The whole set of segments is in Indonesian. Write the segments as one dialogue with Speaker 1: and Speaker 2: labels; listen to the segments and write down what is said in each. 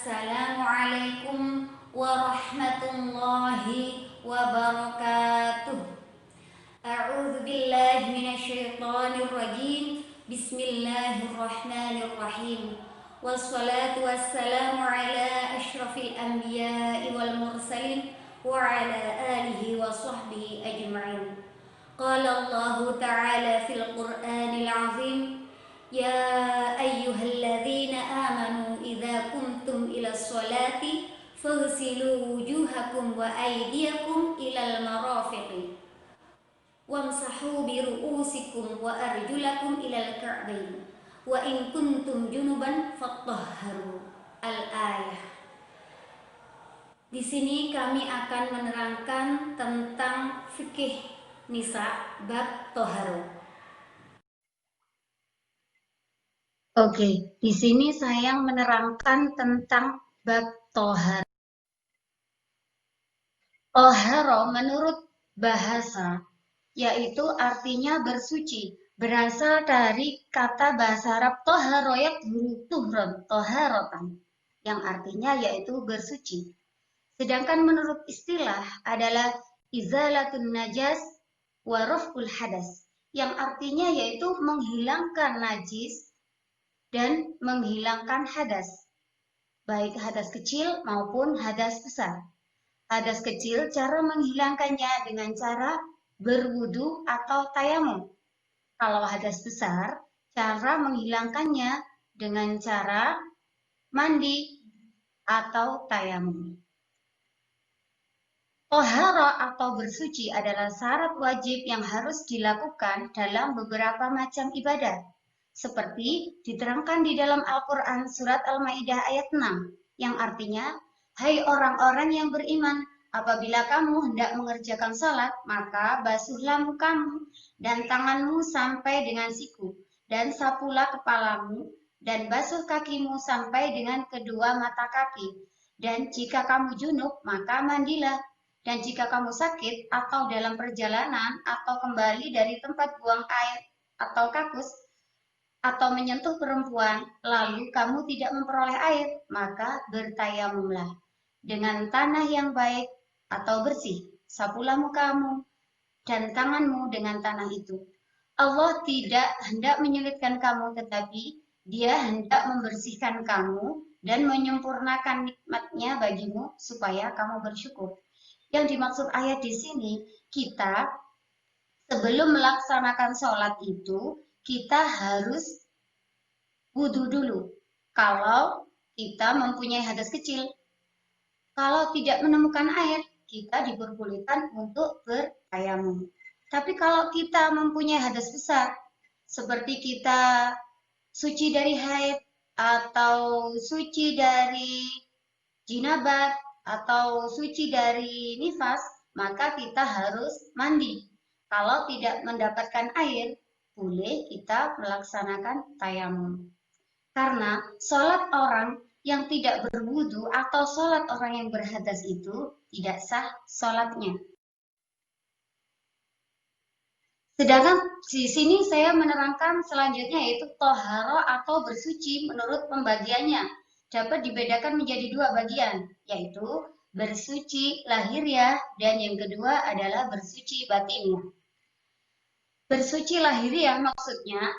Speaker 1: Assalamualaikum warahmatullahi wabarakatuh. A'udzu billahi minasyaitonir rajim. Bismillahirrahmanirrahim. Wassalatu wassalamu ala asyrafil anbiya'i wal mursalin wa ala alihi wa sahbihi ajma'in. Qala Allah ta'ala fil Qur'anil 'azim. Ya ayyuhalladzina amanu idza kuntum ilas sholati faghsilu wujuhakum wa aydiyakum ilal marafiqi wamsahu bi ru'usikum wa arjulakum ilal ka'bayn wa in kuntum junuban fattahharu. Al-ayah. Di sini kami akan menerangkan tentang fikih nisa bab toharo. Oke, di sini saya menerangkan tentang bab toharo. Toharo menurut bahasa, yaitu artinya bersuci, berasal dari kata bahasa Arab toharoyat huruf tuhron, toharotan, yang artinya yaitu bersuci. Sedangkan menurut istilah adalah izalatun najas wa raf'ul hadas, yang artinya yaitu menghilangkan najis dan menghilangkan hadas, baik hadas kecil maupun hadas besar. Hadas kecil cara menghilangkannya dengan cara berwudu atau tayamum. Kalau hadas besar, cara menghilangkannya dengan cara mandi atau tayamum. Tohara atau bersuci adalah syarat wajib yang harus dilakukan dalam beberapa macam ibadah, seperti diterangkan di dalam Al-Quran surat Al-Ma'idah ayat 6, yang artinya, hai orang-orang yang beriman, apabila kamu hendak mengerjakan salat, maka basuhlah mukamu dan tanganmu sampai dengan siku, dan sapulah kepalamu, dan basuh kakimu sampai dengan kedua mata kaki. Dan jika kamu junub, maka mandilah. Dan jika kamu sakit atau dalam perjalanan atau kembali dari tempat buang air atau kakus, atau menyentuh perempuan, lalu kamu tidak memperoleh air, maka bertayamumlah dengan tanah yang baik atau bersih, sapulah mukamu dan tanganmu dengan tanah itu. Allah tidak hendak menyulitkan kamu, tetapi Dia hendak membersihkan kamu dan menyempurnakan nikmat-Nya bagimu supaya kamu bersyukur. Yang dimaksud ayat di sini, kita sebelum melaksanakan sholat itu, kita harus wudhu dulu. Kalau kita mempunyai hadas kecil, kalau tidak menemukan air, kita diperbolehkan untuk bertayamum. Tapi kalau kita mempunyai hadas besar, seperti kita suci dari haid, atau suci dari jinabat, atau suci dari nifas, maka kita harus mandi. Kalau tidak mendapatkan air, boleh kita melaksanakan tayamum. Karena sholat orang yang tidak berwudu atau sholat orang yang berhadas itu tidak sah sholatnya. Sedangkan di sini saya menerangkan selanjutnya yaitu toharo atau bersuci menurut pembagiannya. Dapat dibedakan menjadi dua bagian, yaitu bersuci lahiriah dan yang kedua adalah bersuci batiniah. Bersuci lahiriah maksudnya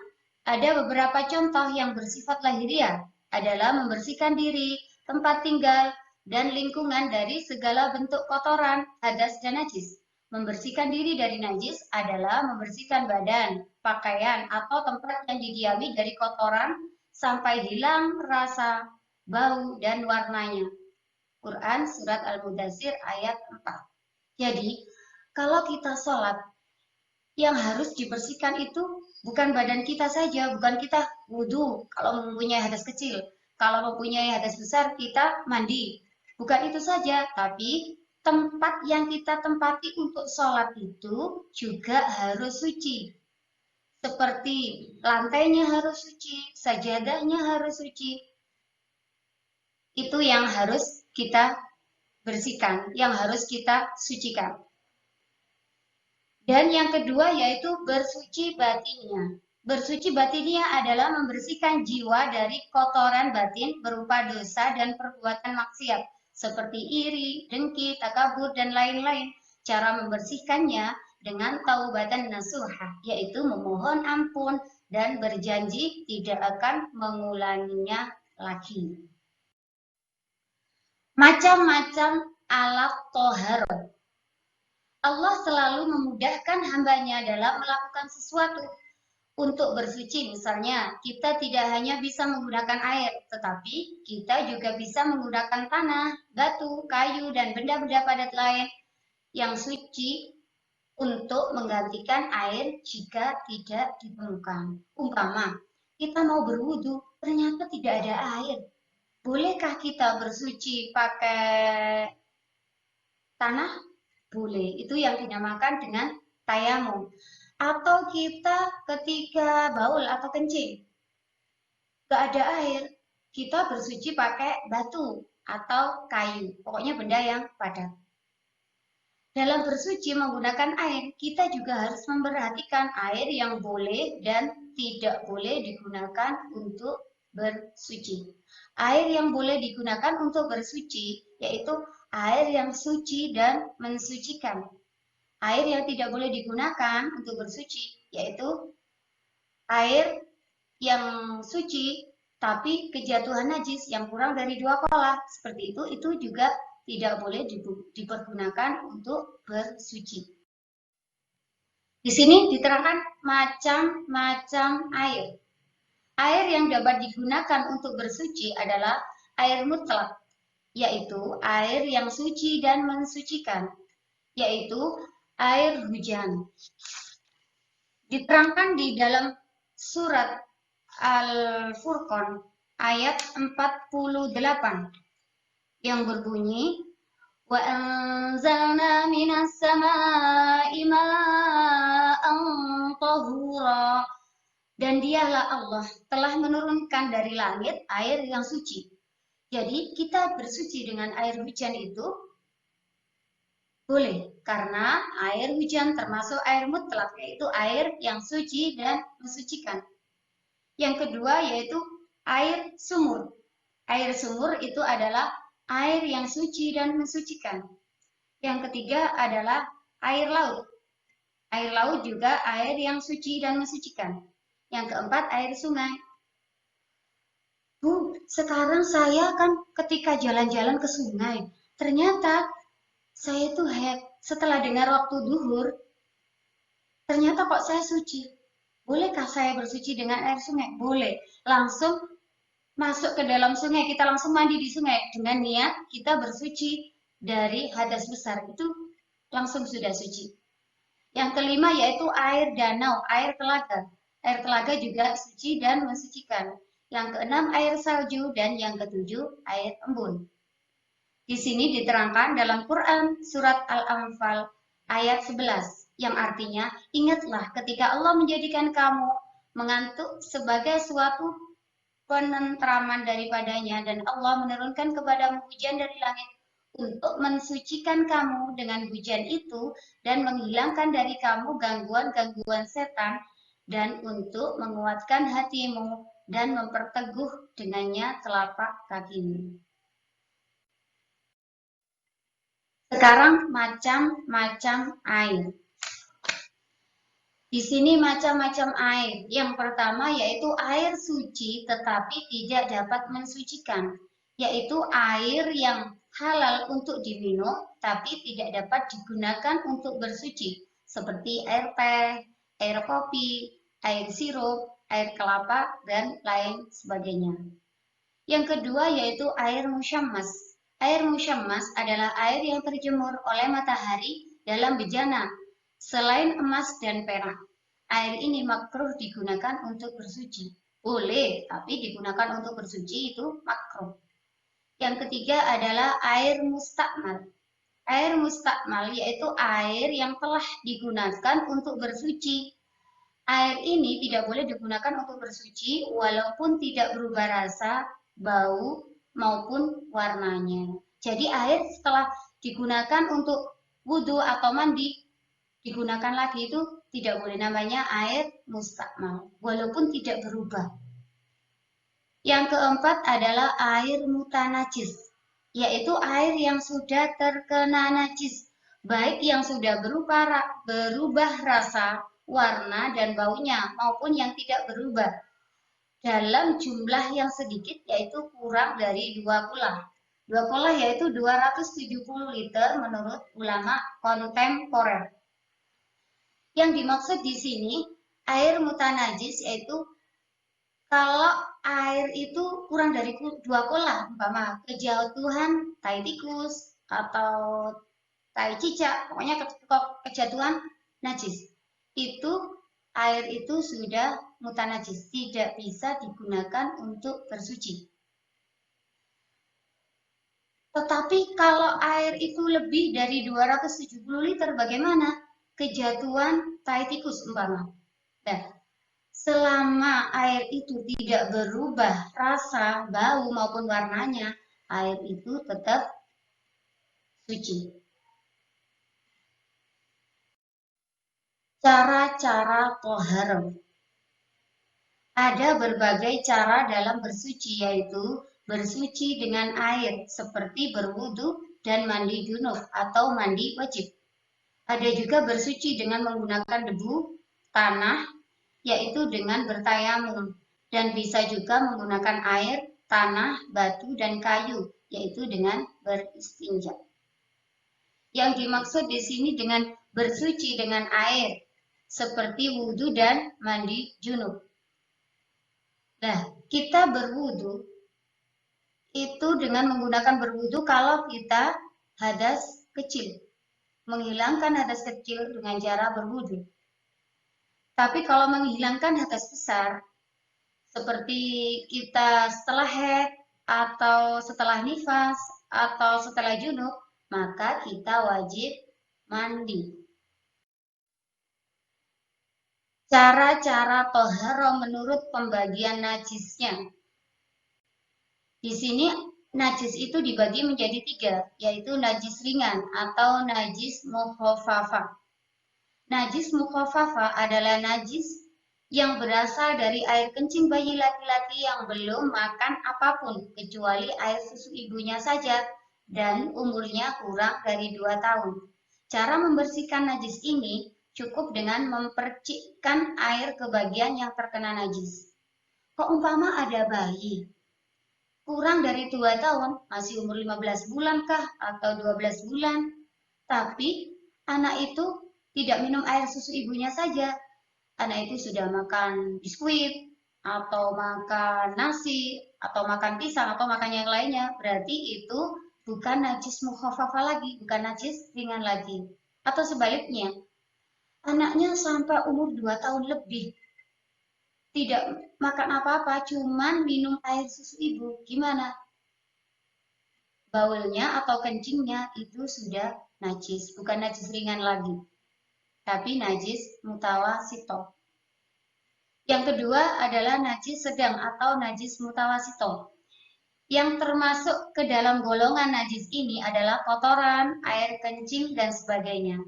Speaker 1: ada beberapa contoh yang bersifat lahiriah, adalah membersihkan diri, tempat tinggal, dan lingkungan dari segala bentuk kotoran, hadas, dan najis. Membersihkan diri dari najis adalah membersihkan badan, pakaian, atau tempat yang didiami dari kotoran sampai hilang rasa, bau, dan warnanya. Quran Surat Al-Mudaththir ayat 4. Jadi, kalau kita sholat, yang harus dibersihkan itu bukan badan kita saja, bukan kita wudhu kalau mempunyai hadas kecil. Kalau mempunyai hadas besar, kita mandi. Bukan itu saja, tapi tempat yang kita tempati untuk sholat itu juga harus suci. Seperti lantainya harus suci, sajadahnya harus suci. Itu yang harus kita bersihkan, yang harus kita sucikan. Dan yang kedua yaitu bersuci batinnya. Bersuci batinnya adalah membersihkan jiwa dari kotoran batin berupa dosa dan perbuatan maksiat, seperti iri, dengki, takabur, dan lain-lain. Cara membersihkannya dengan taubatan nasuha, yaitu memohon ampun dan berjanji tidak akan mengulanginya lagi. Macam-macam alat toharo. Allah selalu memudahkan hambanya dalam melakukan sesuatu. Untuk bersuci misalnya, kita tidak hanya bisa menggunakan air, tetapi kita juga bisa menggunakan tanah, batu, kayu, dan benda-benda padat lain yang suci untuk menggantikan air jika tidak ditemukan. Umpama, kita mau berwudu, ternyata tidak ada air. Bolehkah kita bersuci pakai tanah? Boleh. Itu yang dinamakan dengan tayamum. Atau kita ketika baul atau kencing, gak ada air, kita bersuci pakai batu atau kayu. Pokoknya benda yang padat. Dalam bersuci menggunakan air, kita juga harus memperhatikan air yang boleh dan tidak boleh digunakan untuk bersuci. Air yang boleh digunakan untuk bersuci yaitu air yang suci dan mensucikan. Air yang tidak boleh digunakan untuk bersuci yaitu air yang suci tapi kejatuhan najis yang kurang dari 2 kolah. Seperti itu juga tidak boleh dipergunakan untuk bersuci. Di sini diterangkan macam-macam air. Air yang dapat digunakan untuk bersuci adalah air mutlak, yaitu air yang suci dan mensucikan, yaitu air hujan. Diterangkan di dalam surat Al-Furqan ayat 48 yang berbunyi wa anzalna minas samaa'i ma'an tahura, dan dialah Allah telah menurunkan dari langit air yang suci. Jadi kita bersuci dengan air hujan itu boleh, karena air hujan termasuk air mutlak, yaitu air yang suci dan mensucikan. Yang kedua yaitu air sumur. Air sumur itu adalah air yang suci dan mensucikan. Yang ketiga adalah air laut. Air laut juga air yang suci dan mensucikan. Yang keempat air sungai. Bu, sekarang saya kan ketika jalan-jalan ke sungai, ternyata saya tuh setelah dengar waktu duhur, ternyata kok saya suci. Bolehkah saya bersuci dengan air sungai? Boleh. Langsung masuk ke dalam sungai, kita langsung mandi di sungai dengan niat kita bersuci dari hadas besar, itu langsung sudah suci. Yang kelima yaitu air danau, air telaga. Air telaga juga suci dan mensucikan. Yang keenam air salju, dan yang ketujuh air embun. Di sini diterangkan dalam Quran surat Al-Anfal ayat 11 yang artinya, ingatlah ketika Allah menjadikan kamu mengantuk sebagai suatu penentraman daripadanya, dan Allah menurunkan kepadamu hujan dari langit untuk mensucikan kamu dengan hujan itu dan menghilangkan dari kamu gangguan-gangguan setan, dan untuk menguatkan hatimu dan memperteguh dengannya telapak kakimu. Sekarang macam-macam air. Di sini macam-macam air. Yang pertama yaitu air suci tetapi tidak dapat mensucikan, yaitu air yang halal untuk diminum tapi tidak dapat digunakan untuk bersuci, seperti air teh, air kopi, air sirup, air kelapa, dan lain sebagainya. Yang kedua yaitu air musyammas. Air musyammas adalah air yang terjemur oleh matahari dalam bejana. Selain emas dan perak, air ini makruh digunakan untuk bersuci. Boleh, tapi digunakan untuk bersuci itu makruh. Yang ketiga adalah air mustakmal. Air mustakmal yaitu air yang telah digunakan untuk bersuci. Air ini tidak boleh digunakan untuk bersuci walaupun tidak berubah rasa, bau, maupun warnanya. Jadi air setelah digunakan untuk wudhu atau mandi, digunakan lagi itu tidak boleh namanya air mustakmal, walaupun tidak berubah. Yang keempat adalah air mutanajis, yaitu air yang sudah terkena najis, baik yang sudah berubah rasa, warna, dan baunya, maupun yang tidak berubah, dalam jumlah yang sedikit, yaitu kurang dari 2 kulah. 2 kulah yaitu 270 liter menurut ulama kontemporer. Yang dimaksud di sini, air mutanajis yaitu kalau air itu kurang dari 2 kolah, umpama kejatuhan tai tikus atau tai cicak, pokoknya kejatuhan najis, itu air itu sudah mutanajis, tidak bisa digunakan untuk bersuci. Tetapi kalau air itu lebih dari 270 liter, bagaimana? Kejatuhan tai tikus umpama. Nah, selama air itu tidak berubah rasa, bau, maupun warnanya, air itu tetap suci. Cara-cara toharoh. Ada berbagai cara dalam bersuci, yaitu bersuci dengan air, seperti berwudu dan mandi junub atau mandi wajib. Ada juga bersuci dengan menggunakan debu, tanah, yaitu dengan bertayamum, dan bisa juga menggunakan air, tanah, batu, dan kayu, yaitu dengan beristinja. Yang dimaksud di sini dengan bersuci dengan air, seperti wudhu dan mandi junub. Nah, kita berwudhu itu dengan menggunakan berwudhu kalau kita hadas kecil, menghilangkan hadas kecil dengan cara berwudhu. Tapi kalau menghilangkan hadas besar, seperti kita setelah haid, atau setelah nifas, atau setelah junub, maka kita wajib mandi. Cara-cara toharoh menurut pembagian najisnya. Di sini najis itu dibagi menjadi 3, yaitu najis ringan atau najis mukhafafah. Najis mukhafafah adalah najis yang berasal dari air kencing bayi laki-laki yang belum makan apapun kecuali air susu ibunya saja dan umurnya kurang dari 2 tahun. Cara membersihkan najis ini cukup dengan mempercikkan air ke bagian yang terkena najis. Kok umpama ada bayi kurang dari 2 tahun, masih umur 15 bulan kah atau 12 bulan, tapi anak itu tidak minum air susu ibunya saja, anak itu sudah makan biskuit, atau makan nasi, atau makan pisang, atau makan yang lainnya, berarti itu bukan najis mukhafafah lagi, bukan najis ringan lagi. Atau sebaliknya, anaknya sampai umur 2 tahun lebih, tidak makan apa-apa, cuman minum air susu ibu, gimana? Baulnya atau kencingnya itu sudah najis, bukan najis ringan lagi, tapi najis mutawasito. Yang kedua adalah najis sedang atau najis mutawasito. Yang termasuk ke dalam golongan najis ini adalah kotoran, air kencing, dan sebagainya.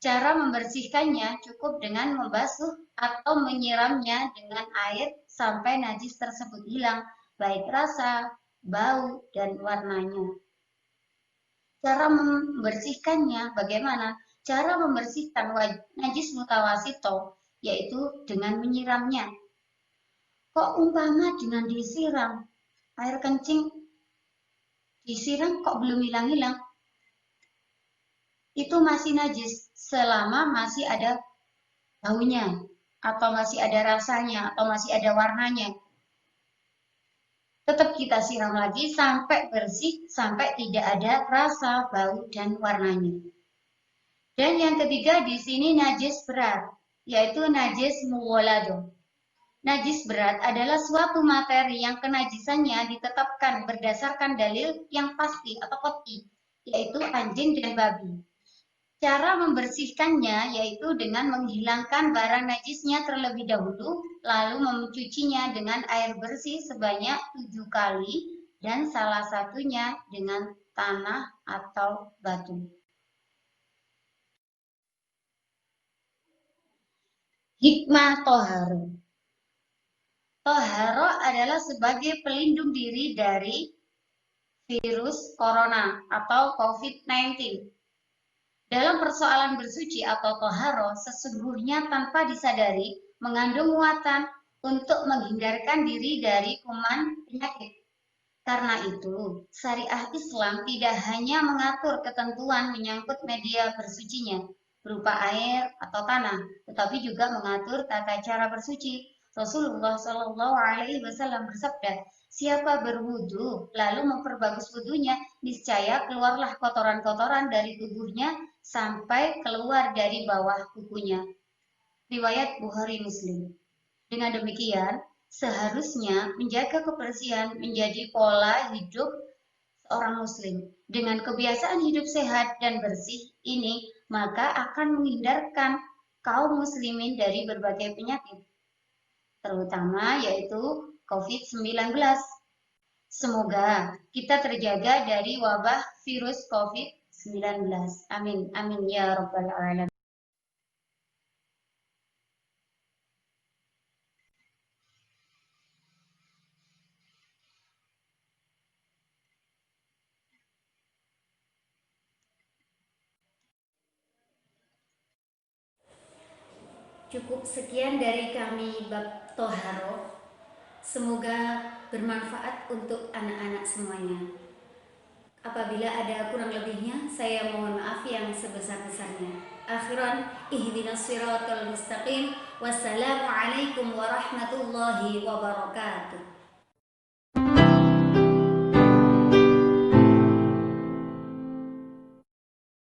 Speaker 1: Cara membersihkannya cukup dengan membasuh atau menyiramnya dengan air sampai najis tersebut hilang, baik rasa, bau, dan warnanya. Cara membersihkannya bagaimana? Cara membersihkan najis mutawasito yaitu dengan menyiramnya. Kok umpama dengan disiram? Air kencing disiram kok belum hilang-hilang? Itu masih najis selama masih ada baunya, atau masih ada rasanya, atau masih ada warnanya. Tetap kita siram lagi sampai bersih, sampai tidak ada rasa, bau, dan warnanya. Dan yang ketiga di sini najis berat, yaitu najis muwalado. Najis berat adalah suatu materi yang kenajisannya ditetapkan berdasarkan dalil yang pasti atau qat'i, yaitu anjing dan babi. Cara membersihkannya yaitu dengan menghilangkan barang najisnya terlebih dahulu, lalu mencucinya dengan air bersih sebanyak 7 kali, dan salah satunya dengan tanah atau batu. Hikmah toharo. Toharo adalah sebagai pelindung diri dari virus corona atau COVID-19. Dalam persoalan bersuci atau toharo, sesungguhnya tanpa disadari mengandung muatan untuk menghindarkan diri dari kuman penyakit. Karena itu, syariah Islam tidak hanya mengatur ketentuan menyangkut media bersucinya, berupa air atau tanah, tetapi juga mengatur tata cara bersuci. Rasulullah Shallallahu Alaihi Wasallam bersabda, siapa berwudu lalu memperbagus wudunya, niscaya keluarlah kotoran-kotoran dari tubuhnya sampai keluar dari bawah kukunya. Riwayat Bukhari Muslim. Dengan demikian, seharusnya menjaga kebersihan menjadi pola hidup seorang muslim. Dengan kebiasaan hidup sehat dan bersih ini, maka akan menghindarkan kaum muslimin dari berbagai penyakit, terutama yaitu COVID-19. Semoga kita terjaga dari wabah virus COVID-19. Amin. Amin ya rabbal alamin. Cukup sekian dari kami bab Toharo. Semoga bermanfaat untuk anak-anak semuanya. Apabila ada kurang lebihnya, saya mohon maaf yang sebesar-besarnya. Akhiran, ihdinas siratal mustaqim. Wassalamualaikum warahmatullahi wabarakatuh.